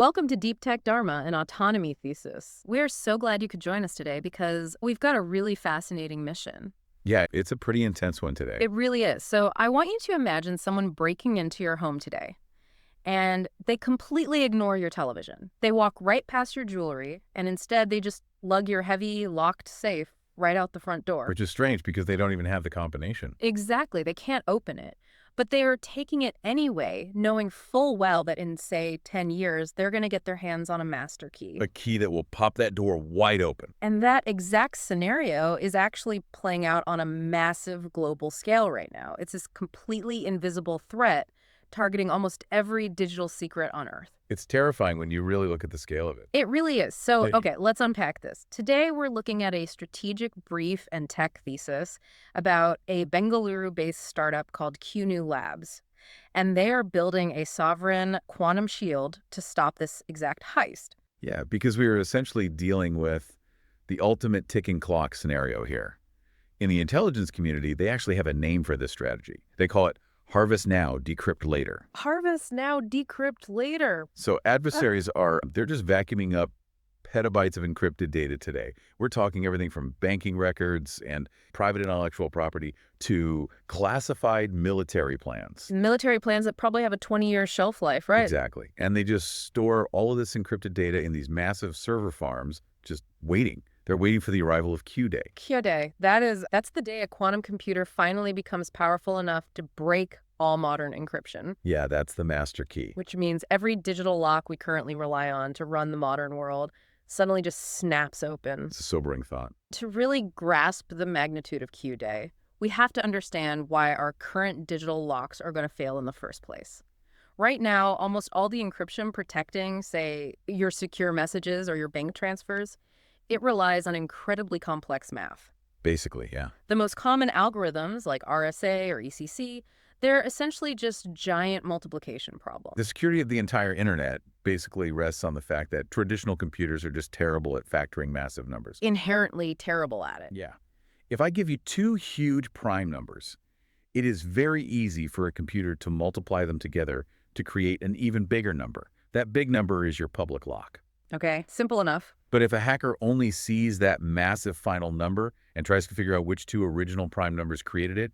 Welcome to Deep Tech Dharma, an autonomy thesis. We're so glad you could join us today because we've got a really fascinating mission. Yeah, it's a pretty intense one today. It really is. So I want you to imagine someone breaking into your home today and they completely ignore your television. They walk right past your jewelry and instead they just lug your heavy, locked safe right out the front door. Which is strange because they don't even have the combination. Exactly. They can't open it. But they are taking it anyway, knowing full well that in, say, 10 years, they're going to get their hands on a master key. A key that will pop that door wide open. And that exact scenario is actually playing out on a massive global scale right now. It's this completely invisible threat targeting almost every digital secret on Earth. It's terrifying when you really look at the scale of it. It really is. So, Hey. okay, let's unpack this. Today, we're looking at a strategic brief and tech thesis about a Bengaluru-based startup called QNU Labs. And they are building a sovereign quantum shield to stop this exact heist. Yeah, because we are essentially dealing with the ultimate ticking clock scenario here. In the intelligence community, they actually have a name for this strategy. They call it harvest now, decrypt later. Harvest now, decrypt later. So adversaries they're just vacuuming up petabytes of encrypted data today. We're talking everything from banking records and private intellectual property to classified military plans. Military plans that probably have a 20-year shelf life, right? Exactly. And they just store all of this encrypted data in these massive server farms, just waiting. They're waiting for the arrival of Q-Day. Q-Day. That's the day a quantum computer finally becomes powerful enough to break all modern encryption. Yeah, that's the master key. Which means every digital lock we currently rely on to run the modern world suddenly just snaps open. It's a sobering thought. To really grasp the magnitude of Q-Day, we have to understand why our current digital locks are going to fail in the first place. Right now, almost all the encryption protecting, say, your secure messages or your bank transfers, it relies on incredibly complex math. Basically, yeah. The most common algorithms, like RSA or ECC, they're essentially just giant multiplication problems. The security of the entire internet basically rests on the fact that traditional computers are just terrible at factoring massive numbers. Inherently terrible at it. Yeah. If I give you two huge prime numbers, it is very easy for a computer to multiply them together to create an even bigger number. That big number is your public lock. Okay, simple enough. But if a hacker only sees that massive final number and tries to figure out which two original prime numbers created it,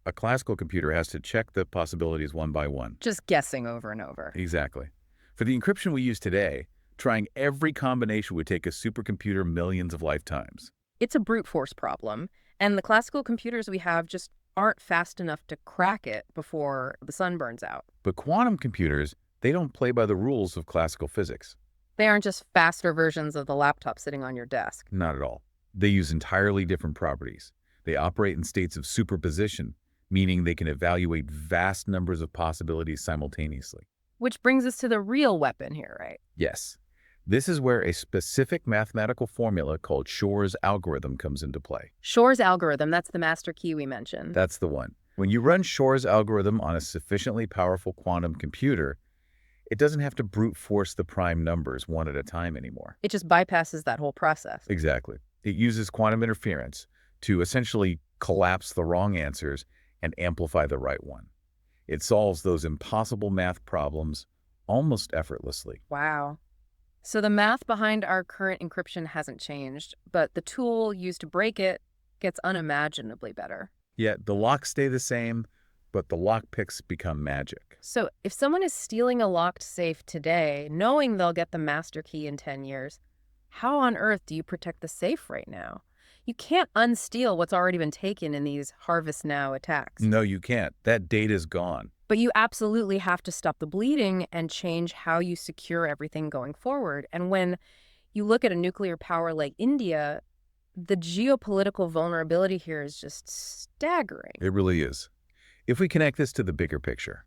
a classical computer has to check the possibilities one by one. Just guessing over and over. Exactly. For the encryption we use today, trying every combination would take a supercomputer millions of lifetimes. It's a brute force problem, and the classical computers we have just aren't fast enough to crack it before the sun burns out. But quantum computers, they don't play by the rules of classical physics. They aren't just faster versions of the laptop sitting on your desk. Not at all. They use entirely different properties. They operate in states of superposition, meaning they can evaluate vast numbers of possibilities simultaneously. Which brings us to the real weapon here, right? Yes. This is where a specific mathematical formula called Shor's algorithm comes into play. Shor's algorithm, that's the master key we mentioned. That's the one. When you run Shor's algorithm on a sufficiently powerful quantum computer, it doesn't have to brute force the prime numbers one at a time anymore. It just bypasses that whole process. Exactly. It uses quantum interference to essentially collapse the wrong answers and amplify the right one. It solves those impossible math problems almost effortlessly. Wow. So the math behind our current encryption hasn't changed, but the tool used to break it gets unimaginably better. Yet the locks stay the same, but the lockpicks become magic. So if someone is stealing a locked safe today, knowing they'll get the master key in 10 years, how on earth do you protect the safe right now? You can't unsteal what's already been taken in these harvest now attacks. No, you can't. That data's gone. But you absolutely have to stop the bleeding and change how you secure everything going forward. And when you look at a nuclear power like India, the geopolitical vulnerability here is just staggering. It really is. If we connect this to the bigger picture,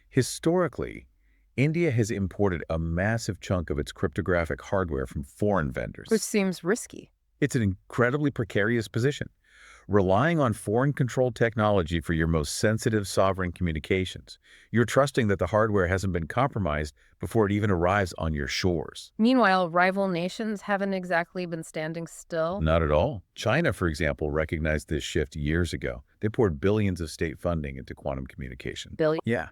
historically, India has imported a massive chunk of its cryptographic hardware from foreign vendors. Which seems risky. It's an incredibly precarious position. Relying on foreign-controlled technology for your most sensitive sovereign communications, you're trusting that the hardware hasn't been compromised before it even arrives on your shores. Meanwhile, rival nations haven't exactly been standing still. Not at all. China, for example, recognized this shift years ago. They poured billions of state funding into quantum communication. Billion. Yeah.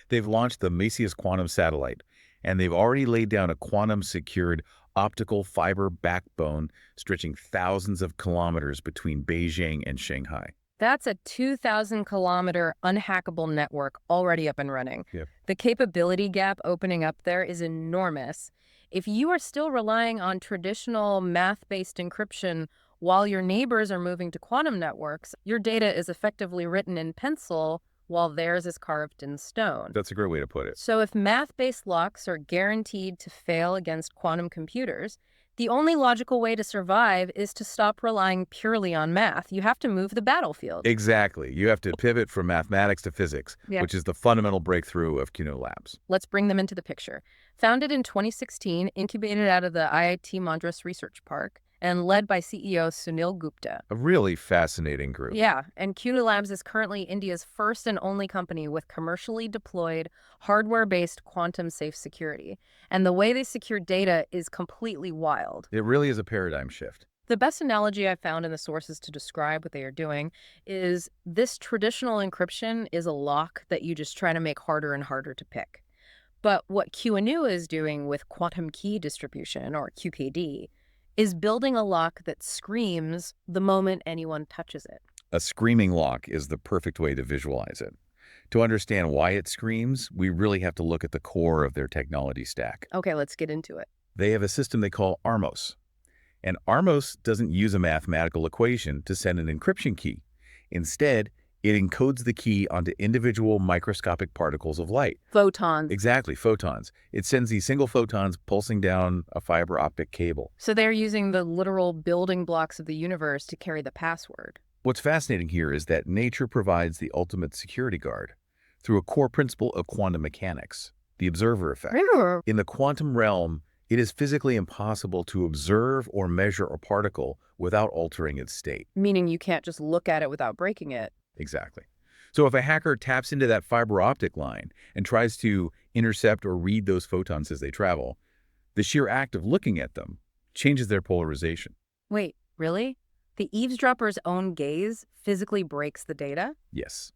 They've launched the Massius quantum satellite, And they've already laid down a quantum-secured optical fiber backbone stretching thousands of kilometers between Beijing and Shanghai. That's a 2,000-kilometer unhackable network already up and running. Yep. The capability gap opening up there is enormous. If you are still relying on traditional math-based encryption while your neighbors are moving to quantum networks, your data is effectively written in pencil while theirs is carved in stone. That's a great way to put it. So if math-based locks are guaranteed to fail against quantum computers, the only logical way to survive is to stop relying purely on math. You have to move the battlefield. Exactly. You have to pivot from mathematics to physics, Yeah. which is the fundamental breakthrough of QNU Labs. Let's bring them into the picture. Founded in 2016, incubated out of the IIT Madras Research Park, and led by CEO Sunil Gupta. A really fascinating group. Yeah, and QNU Labs is currently India's first and only company with commercially deployed, hardware-based quantum-safe security. And the way they secure data is completely wild. It really is a paradigm shift. The best analogy I've found in the sources to describe what they are doing is this traditional encryption is a lock that you just try to make harder and harder to pick. But what QNU is doing with quantum key distribution, or QKD, is building a lock that screams the moment anyone touches it. A screaming lock is the perfect way to visualize it. To understand why it screams, we really have to look at the core of their technology stack. Okay, let's get into it. They have a system they call ARMOS. And ARMOS doesn't use a mathematical equation to send an encryption key. Instead, it encodes the key onto individual microscopic particles of light. Photons. Exactly, photons. It sends these single photons pulsing down a fiber optic cable. So they're using the literal building blocks of the universe to carry the password. What's fascinating here is that nature provides the ultimate security guard through a core principle of quantum mechanics, the observer effect. In the quantum realm, it is physically impossible to observe or measure a particle without altering its state. Meaning you can't just look at it without breaking it. Exactly. So if a hacker taps into that fiber optic line and tries to intercept or read those photons as they travel, the sheer act of looking at them changes their polarization. Wait, really? The eavesdropper's own gaze physically breaks the data? Yes.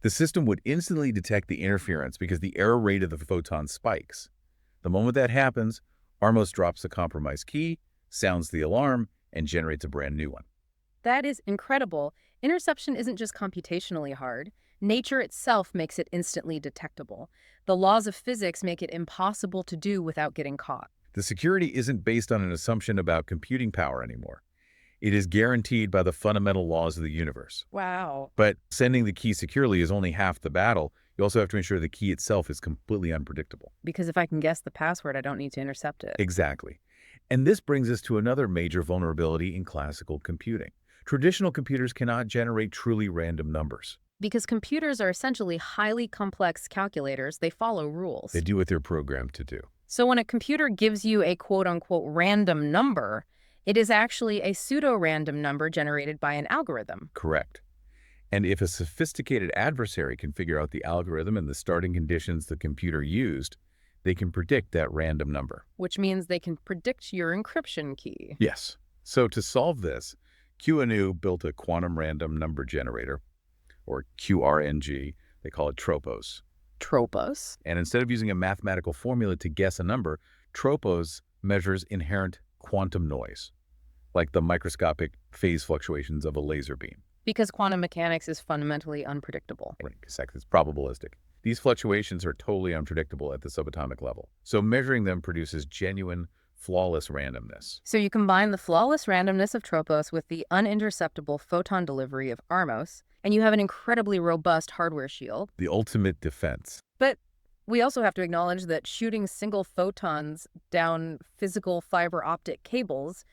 The system would instantly detect the interference because the error rate of the photon spikes. The moment that happens, ARMOS drops the compromised key, sounds the alarm, and generates a brand new one. That is incredible. Interception isn't just computationally hard. Nature itself makes it instantly detectable. The laws of physics make it impossible to do without getting caught. The security isn't based on an assumption about computing power anymore. It is guaranteed by the fundamental laws of the universe. Wow. But sending the key securely is only half the battle. You also have to ensure the key itself is completely unpredictable. Because if I can guess the password, I don't need to intercept it. Exactly. And this brings us to another major vulnerability in classical computing. Traditional computers cannot generate truly random numbers. Because computers are essentially highly complex calculators, they follow rules. They do what they're programmed to do. So when a computer gives you a quote-unquote random number, it is actually a pseudo-random number generated by an algorithm. Correct. And if a sophisticated adversary can figure out the algorithm and the starting conditions the computer used, they can predict that random number. Which means they can predict your encryption key. Yes. So to solve this, QNU built a quantum random number generator, or QRNG. They call it Tropos. Tropos? And instead of using a mathematical formula to guess a number, Tropos measures inherent quantum noise, like the microscopic phase fluctuations of a laser beam. Because quantum mechanics is fundamentally unpredictable. Right, exactly. It's probabilistic. These fluctuations are totally unpredictable at the subatomic level. So measuring them produces genuine, flawless randomness. So you combine the flawless randomness of Tropos with the uninterceptable photon delivery of ARMOS, and you have an incredibly robust hardware shield. The ultimate defense. But we also have to acknowledge that shooting single photons down physical fiber optic cables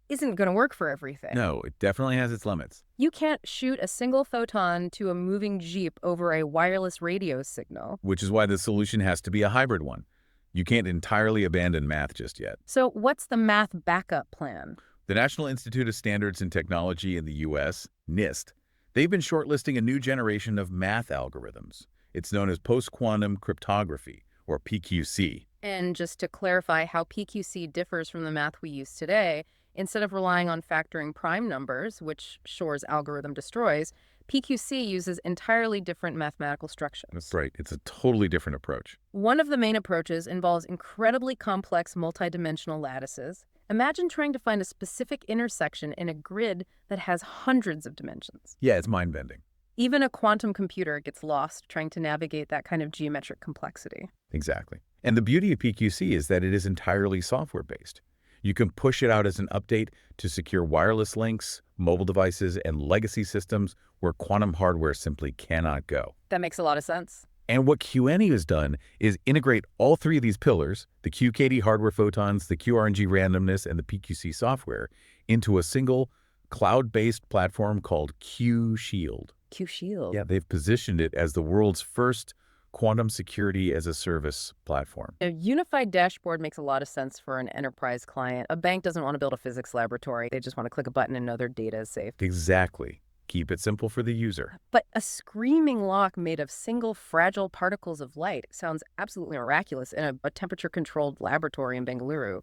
isn't going to work for everything. No, it definitely has its limits. You can't shoot a single photon to a moving Jeep over a wireless radio signal. Which is why the solution has to be a hybrid one. You can't entirely abandon math just yet. So what's the math backup plan? The National Institute of Standards and Technology in the U.S., NIST, they've been shortlisting a new generation of math algorithms. It's known as post-quantum cryptography, or PQC. And just to clarify how PQC differs from the math we use today, instead of relying on factoring prime numbers, which Shor's algorithm destroys, PQC uses entirely different mathematical That's structures. right. It's a totally different approach. One of the main approaches involves incredibly complex multidimensional lattices. Imagine trying to find a specific intersection in a grid that has hundreds of dimensions. Yeah, it's mind-bending. Even a quantum computer gets lost trying to navigate that kind of geometric complexity. Exactly. And the beauty of PQC is that it is entirely software-based. You can push it out as an update to secure wireless links, mobile devices, and legacy systems where quantum hardware simply cannot go. That makes a lot of sense. And what QNU has done is integrate all three of these pillars, the QKD hardware photons, the QRNG randomness, and the PQC software, into a single cloud-based platform called Q Shield. Q Shield. Yeah, they've positioned it as the world's first quantum security as a service platform. A unified dashboard makes a lot of sense for an enterprise client. A bank doesn't want to build a physics laboratory. They just want to click a button and know their data is safe. Exactly. Keep it simple for the user. But a screaming lock made of single fragile particles of light sounds absolutely miraculous in a temperature-controlled laboratory in Bengaluru.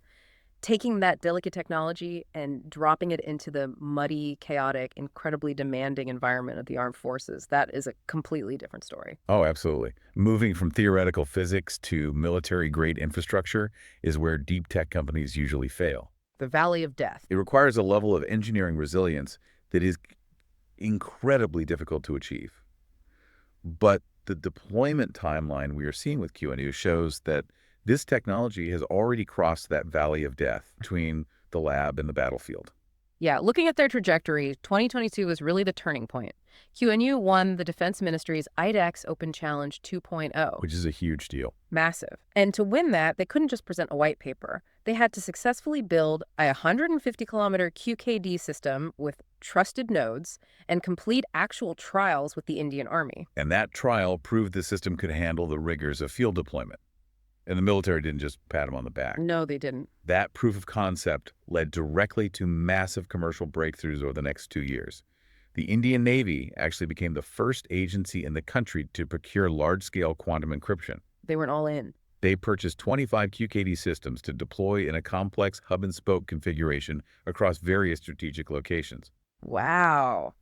Taking that delicate technology and dropping it into the muddy, chaotic, incredibly demanding environment of the armed forces, that is a completely different story. Oh, absolutely. Moving from theoretical physics to military-grade infrastructure is where deep tech companies usually fail. The Valley of Death. It requires a level of engineering resilience that is incredibly difficult to achieve. But the deployment timeline we are seeing with QNU shows that this technology has already crossed that valley of death between the lab and the battlefield. Yeah, looking at their trajectory, 2022 was really the turning point. QNU won the Defense Ministry's IDEX Open Challenge 2.0. Which is a huge deal. Massive. And to win that, they couldn't just present a white paper. They had to successfully build a 150-kilometer QKD system with trusted nodes and complete actual trials with the Indian Army. And that trial proved the system could handle the rigors of field deployment. And the military didn't just pat them on the back. No, they didn't. That proof of concept led directly to massive commercial breakthroughs over the next 2 years. The Indian Navy actually became the first agency in the country to procure large-scale quantum encryption. They went all in. They purchased 25 QKD systems to deploy in a complex hub-and-spoke configuration across various strategic locations. Wow.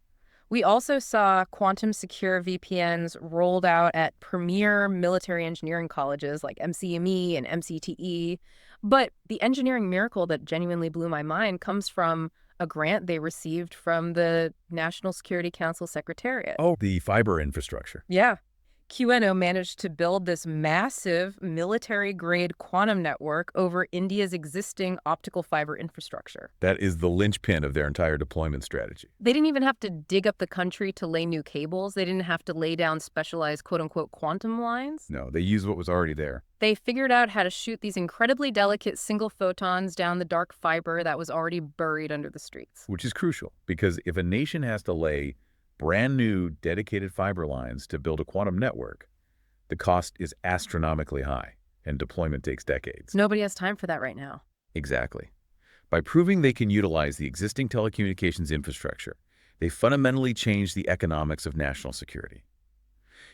We also saw quantum secure VPNs rolled out at premier military engineering colleges like MCME and MCTE. But the engineering miracle that genuinely blew my mind comes from a grant they received from the National Security Council Secretariat. Oh, the fiber infrastructure. Yeah. QNO managed to build this massive military-grade quantum network over India's existing optical fiber infrastructure. That is the linchpin of their entire deployment strategy. They didn't even have to dig up the country to lay new cables. They didn't have to lay down specialized quote-unquote quantum lines. No, they used what was already there. They figured out how to shoot these incredibly delicate single photons down the dark fiber that was already buried under the streets. Which is crucial, because if a nation has to lay brand new dedicated fiber lines to build a quantum network, the cost is astronomically high, and deployment takes decades. Nobody has time for that right now. Exactly. By proving they can utilize the existing telecommunications infrastructure, they fundamentally change the economics of national security.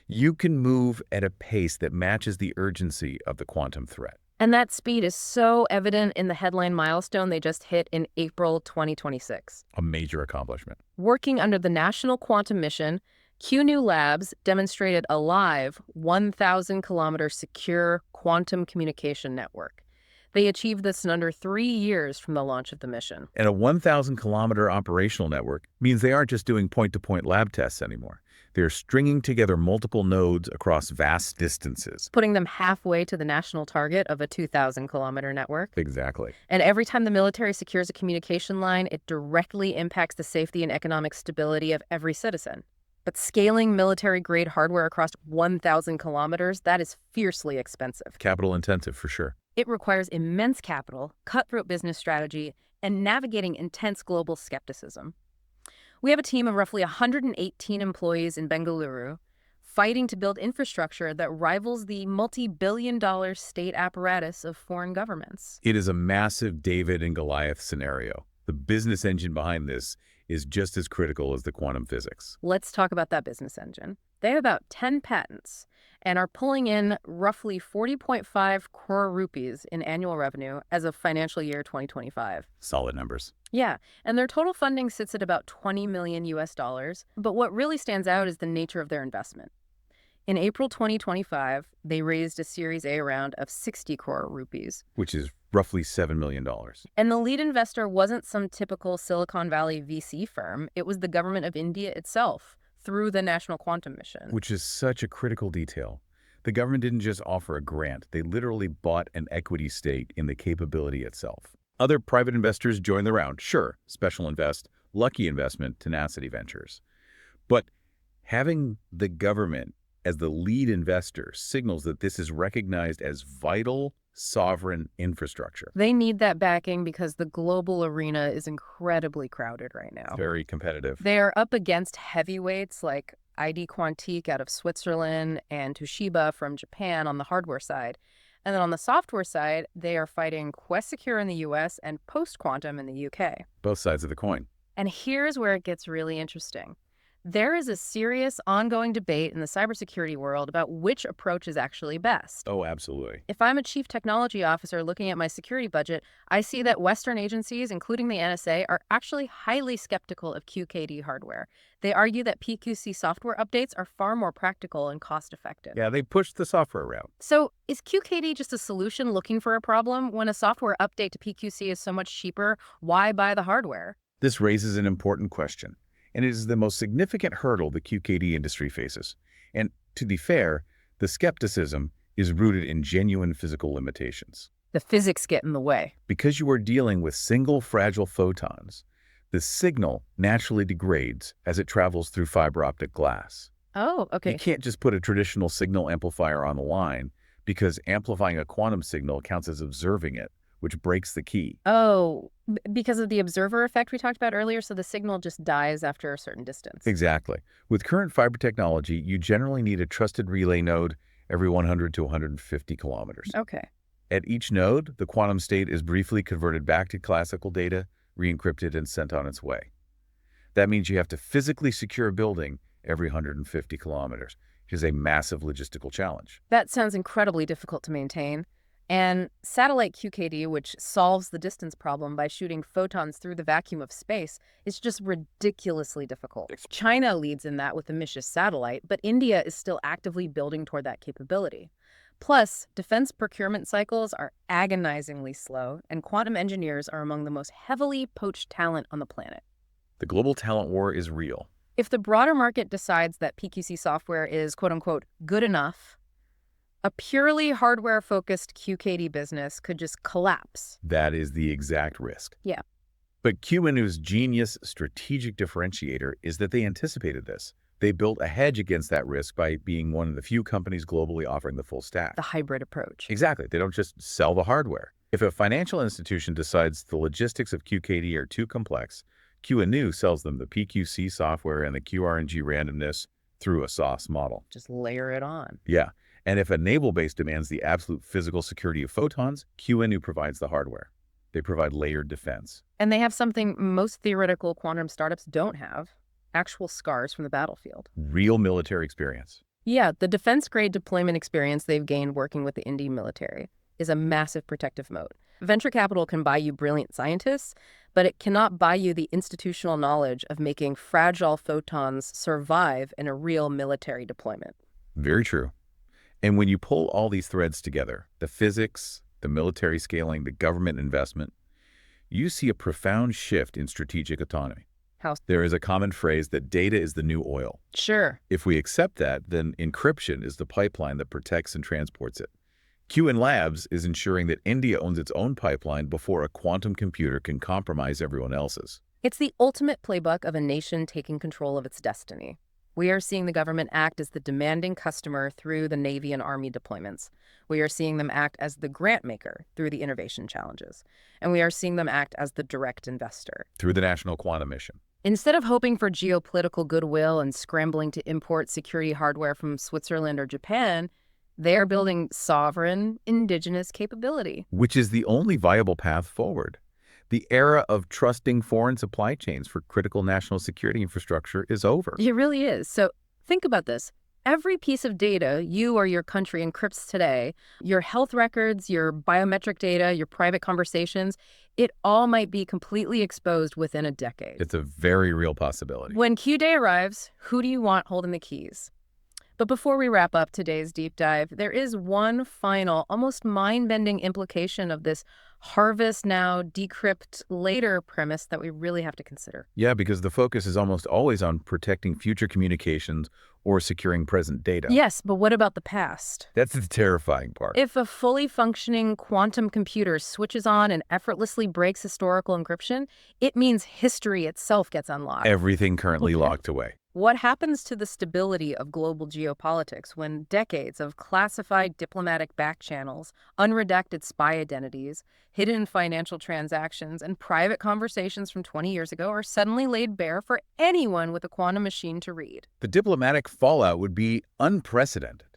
You can move at a pace that matches the urgency of the quantum threat. And that speed is so evident in the headline milestone they just hit in April 2026. A major accomplishment. Working under the National Quantum Mission, QNU Labs demonstrated a live 1,000-kilometer secure quantum communication network. They achieved this in under 3 years from the launch of the mission. And a 1,000-kilometer operational network means they aren't just doing point-to-point lab tests anymore. They're stringing together multiple nodes across vast distances. Putting them halfway to the national target of a 2,000-kilometer network. Exactly. And every time the military secures a communication line, it directly impacts the safety and economic stability of every citizen. But scaling military-grade hardware across 1,000 kilometers, that is fiercely expensive. Capital intensive, for sure. It requires immense capital, cutthroat business strategy, and navigating intense global skepticism. We have a team of roughly 118 employees in Bengaluru fighting to build infrastructure that rivals the multi-billion-dollar state apparatus of foreign governments. It is a massive David and Goliath scenario. The business engine behind this is just as critical as the quantum physics. Let's talk about that business engine. They have about 10 patents, and are pulling in roughly 40.5 crore rupees in annual revenue as of financial year 2025. Solid numbers. Yeah, and their total funding sits at about 20 million US dollars, but what really stands out is the nature of their investment. In April 2025, they raised a Series A round of 60 crore rupees. Which is roughly $7 million. And the lead investor wasn't some typical Silicon Valley VC firm, it was the government of India itself, through the National Quantum Mission. Which is such a critical detail. The government didn't just offer a grant, they literally bought an equity stake in the capability itself. Other private investors joined the round, sure, Special Invest, Lucky Investment, Tenacity Ventures. But having the government as the lead investor signals that this is recognized as vital sovereign infrastructure. They need that backing because the global arena is incredibly crowded right now. Very competitive. They are up against heavyweights like ID Quantique out of Switzerland and Toshiba from Japan on the hardware side. And then on the software side, they are fighting Quest Secure in the US and Post Quantum in the UK. Both sides of the coin. And here's where it gets really interesting. There is a serious ongoing debate in the cybersecurity world about which approach is actually best. Oh, absolutely. If I'm a chief technology officer looking at my security budget, I see that Western agencies, including the NSA, are actually highly skeptical of QKD hardware. They argue that PQC software updates are far more practical and cost-effective. Yeah, they pushed the software route. So is QKD just a solution looking for a problem? When a software update to PQC is so much cheaper, why buy the hardware? This raises an important question, and it is the most significant hurdle the QKD industry faces. And to be fair, the skepticism is rooted in genuine physical limitations. The physics get in the way. Because you are dealing with single fragile photons, the signal naturally degrades as it travels through fiber optic glass. Oh, okay. You can't just put a traditional signal amplifier on the line because amplifying a quantum signal counts as observing it, which breaks the key. Oh, because of the observer effect we talked about earlier, so the signal just dies after a certain distance. Exactly. With current fiber technology, you generally need a trusted relay node every 100 to 150 kilometers. Okay. At each node, the quantum state is briefly converted back to classical data, re-encrypted, and sent on its way. That means you have to physically secure a building every 150 kilometers, which is a massive logistical challenge. That sounds incredibly difficult to maintain. And satellite QKD, which solves the distance problem by shooting photons through the vacuum of space, is just ridiculously difficult. China leads in that with the MISHIS satellite, but India is still actively building toward that capability. Plus, defense procurement cycles are agonizingly slow, and quantum engineers are among the most heavily poached talent on the planet. The global talent war is real. If the broader market decides that PQC software is quote-unquote good enough, a purely hardware-focused QKD business could just collapse. That is the exact risk. Yeah. But QNU's genius strategic differentiator is that they anticipated this. They built a hedge against that risk by being one of the few companies globally offering the full stack. The hybrid approach. Exactly. They don't just sell the hardware. If a financial institution decides the logistics of QKD are too complex, QNU sells them the PQC software and the QRNG randomness through a SaaS model. Just layer it on. Yeah. And if a naval base demands the absolute physical security of photons, QNU provides the hardware. They provide layered defense. And they have something most theoretical quantum startups don't have: actual scars from the battlefield. Real military experience. Yeah, the defense-grade deployment experience they've gained working with the Indian military is a massive protective moat. Venture capital can buy you brilliant scientists, but it cannot buy you the institutional knowledge of making fragile photons survive in a real military deployment. Very true. And when you pull all these threads together, the physics, the military scaling, the government investment, you see a profound shift in strategic autonomy. How? There is a common phrase that data is the new oil. Sure. If we accept that, then encryption is the pipeline that protects and transports it. QNU Labs is ensuring that India owns its own pipeline before a quantum computer can compromise everyone else's. It's the ultimate playbook of a nation taking control of its destiny. We are seeing the government act as the demanding customer through the Navy and Army deployments. We are seeing them act as the grant maker through the innovation challenges. And we are seeing them act as the direct investor through the National Quantum Mission. Instead of hoping for geopolitical goodwill and scrambling to import security hardware from Switzerland or Japan, they are building sovereign, indigenous capability. Which is the only viable path forward. The era of trusting foreign supply chains for critical national security infrastructure is over. It really is. So think about this. Every piece of data you or your country encrypts today, your health records, your biometric data, your private conversations, it all might be completely exposed within a decade. It's a very real possibility. When Q Day arrives, who do you want holding the keys? But before we wrap up today's deep dive, there is one final, almost mind-bending implication of this harvest now, decrypt later premise that we really have to consider. Yeah, because the focus is almost always on protecting future communications or securing present data. Yes, but what about the past? That's the terrifying part. If a fully functioning quantum computer switches on and effortlessly breaks historical encryption, it means history itself gets unlocked. Everything currently Okay. locked away. What happens to the stability of global geopolitics when decades of classified diplomatic back channels, unredacted spy identities, hidden financial transactions, and private conversations from 20 years ago are suddenly laid bare for anyone with a quantum machine to read? The diplomatic fallout would be unprecedented.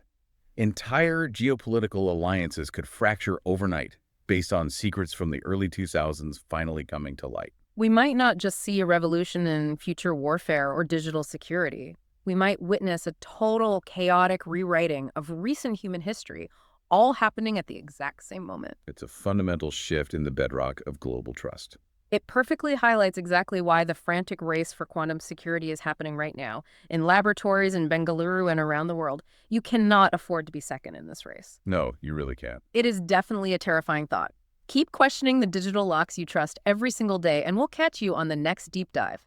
Entire geopolitical alliances could fracture overnight based on secrets from the early 2000s finally coming to light. We might not just see a revolution in future warfare or digital security. We might witness a total chaotic rewriting of recent human history, all happening at the exact same moment. It's a fundamental shift in the bedrock of global trust. It perfectly highlights exactly why the frantic race for quantum security is happening right now, in laboratories in Bengaluru and around the world. You cannot afford to be second in this race. No, you really can't. It is definitely a terrifying thought. Keep questioning the digital locks you trust every single day, and we'll catch you on the next deep dive.